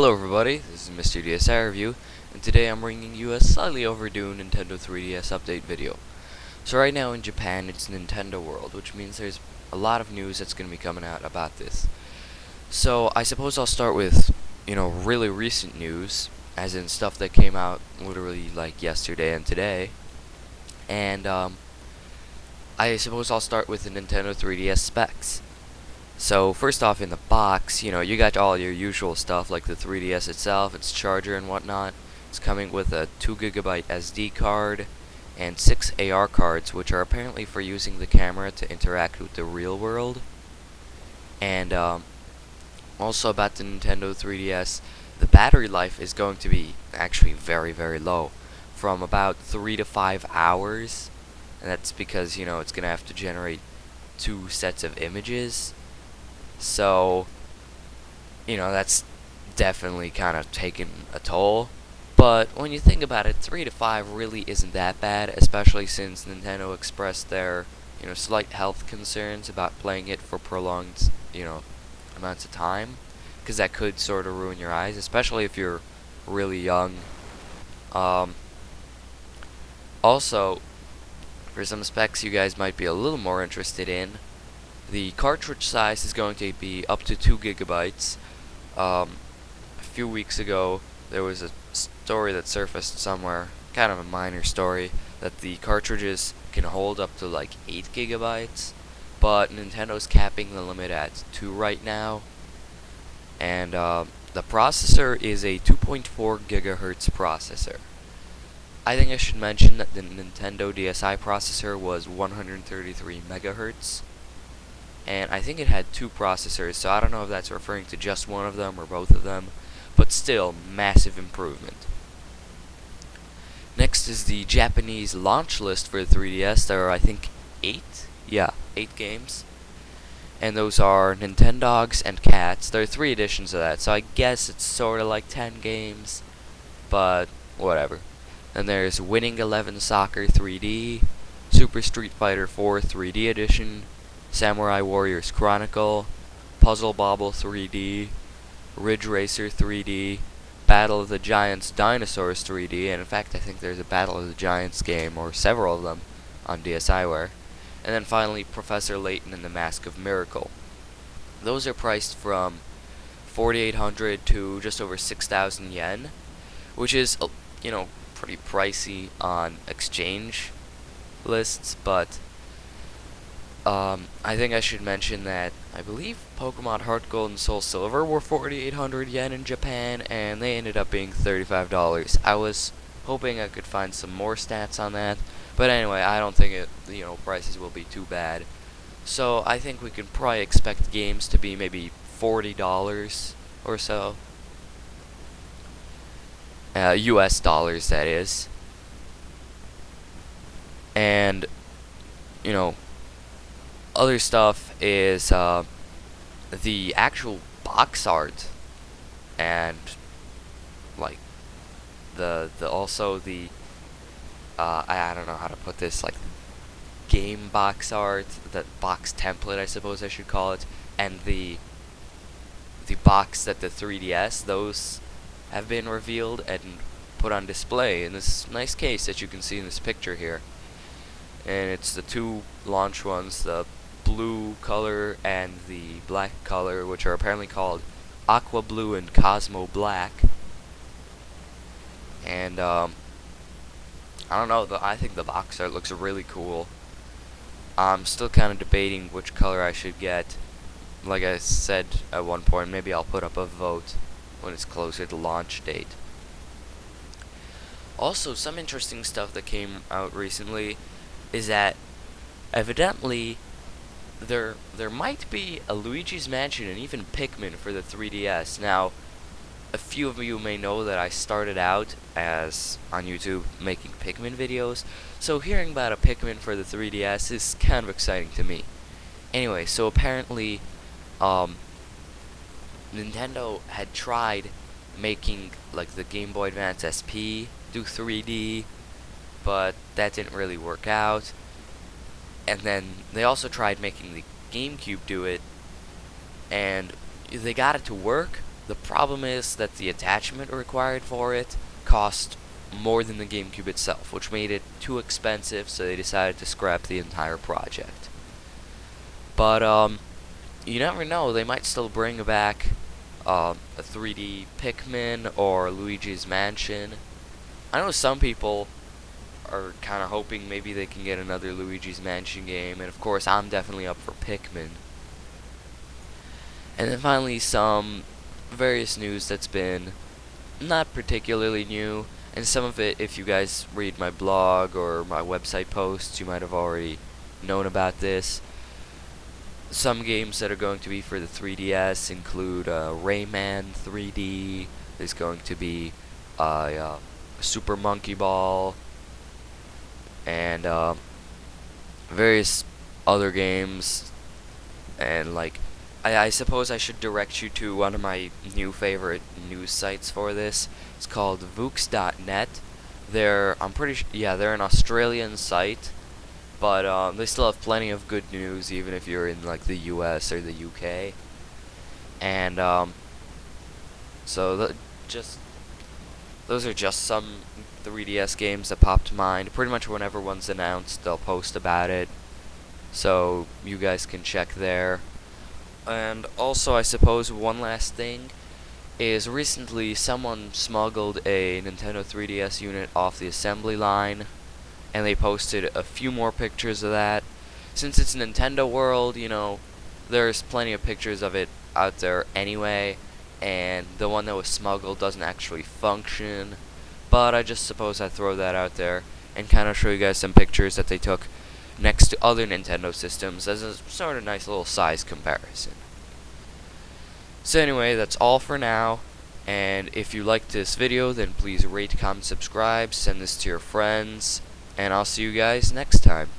Hello everybody, this is Mr. DSI Review, and today I'm bringing you a slightly overdue Nintendo 3DS update video. So right now in Japan it's Nintendo World, which means there's a lot of news that's going to be coming out about this. So I suppose I'll start with, really recent news, as in stuff that came out literally like yesterday and today. And I suppose I'll start with the Nintendo 3DS specs. So first off, in the box, you got all your usual stuff like the 3DS itself, its charger and whatnot. It's coming with a 2GB SD card and 6 AR cards, which are apparently for using the camera to interact with the real world. And also about the Nintendo 3DS, the battery life is going to be actually very, very low, from about 3 to 5 hours. And that's because, it's going to have to generate 2 sets of images. So, that's definitely kind of taken a toll. But when you think about it, 3 to 5 really isn't that bad, especially since Nintendo expressed their, slight health concerns about playing it for prolonged, amounts of time. Because that could sort of ruin your eyes, especially if you're really young. Also, for some specs you guys might be a little more interested in, the cartridge size is going to be up to 2 GB. A few weeks ago, there was a story that surfaced somewhere, kind of a minor story, that the cartridges can hold up to like 8 GB, but Nintendo's capping the limit at 2 right now. And the processor is a 2.4 GHz processor. I think I should mention that the Nintendo DSi processor was 133 MHz. And I think it had 2 processors, so I don't know if that's referring to just one of them or both of them, but still, massive improvement. Next is the Japanese launch list for the 3DS. There are, I think, 8 games. And those are Nintendogs and Cats. There are 3 editions of that, so I guess it's sort of like 10 games, but whatever. Then there's Winning 11 Soccer 3D, Super Street Fighter 4 3D Edition, Samurai Warriors Chronicle, Puzzle Bobble 3D, Ridge Racer 3D, Battle of the Giants Dinosaurs 3D, and in fact I think there's a Battle of the Giants game, or several of them, on DSiWare. And then finally Professor Layton and the Mask of Miracle. Those are priced from 4,800 to just over 6,000 yen, which is, pretty pricey on exchange lists, but I think I should mention that I believe Pokemon Heart Gold and Soul Silver were 4,800 yen in Japan, and they ended up being $35. I was hoping I could find some more stats on that, but anyway, I don't think prices will be too bad. So I think we can probably expect games to be maybe $40 or so. US dollars, that is. And, other stuff is the actual box art, and like the I don't know how to put this, like game box art, the box template I suppose I should call it, and the box that the 3DS, those have been revealed and put on display in this nice case that you can see in this picture here. And it's the 2 launch ones, the blue color and the black color, which are apparently called Aqua Blue and Cosmo Black. And I don't know, I think the box art looks really cool. I'm still kind of debating which color I should get. Like I said at one point, maybe I'll put up a vote when it's closer to launch date. Also, some interesting stuff that came out recently is that evidently there might be a Luigi's Mansion and even Pikmin for the 3DS. Now, a few of you may know that I started out as on YouTube making Pikmin videos, so hearing about a Pikmin for the 3DS is kind of exciting to me. Anyway, so apparently Nintendo had tried making like the Game Boy Advance SP do 3D, but that didn't really work out. And then they also tried making the GameCube do it, and they got it to work, The problem is that the attachment required for it cost more than the GameCube itself, which made it too expensive, so they decided to scrap the entire project. But you never know, they might still bring back a 3D Pikmin or Luigi's Mansion. I know some people are kind of hoping maybe they can get another Luigi's Mansion game, and of course I'm definitely up for Pikmin. And then finally some various news that's been not particularly new, and some of it, if you guys read my blog or my website posts, you might have already known about this. Some games that are going to be for the 3DS include Rayman 3D. There's going to be Super Monkey Ball, and various other games. And like, I suppose I should direct you to one of my new favorite news sites for this. It's called Vooks.net. I'm pretty yeah, they're an Australian site, but they still have plenty of good news, even if you're in like the U.S. or the U.K. And so just those are just some 3DS games that popped to mind. Pretty much whenever one's announced, they'll post about it, so you guys can check there. And also, I suppose one last thing is recently someone smuggled a Nintendo 3DS unit off the assembly line, and they posted a few more pictures of that. Since it's Nintendo World, you know, there's plenty of pictures of it out there anyway, and the one that was smuggled doesn't actually function. But I just suppose I'd throw that out there and kind of show you guys some pictures that they took next to other Nintendo systems as a sort of nice little size comparison. So anyway, that's all for now, and if you liked this video, then please rate, comment, subscribe, send this to your friends, and I'll see you guys next time.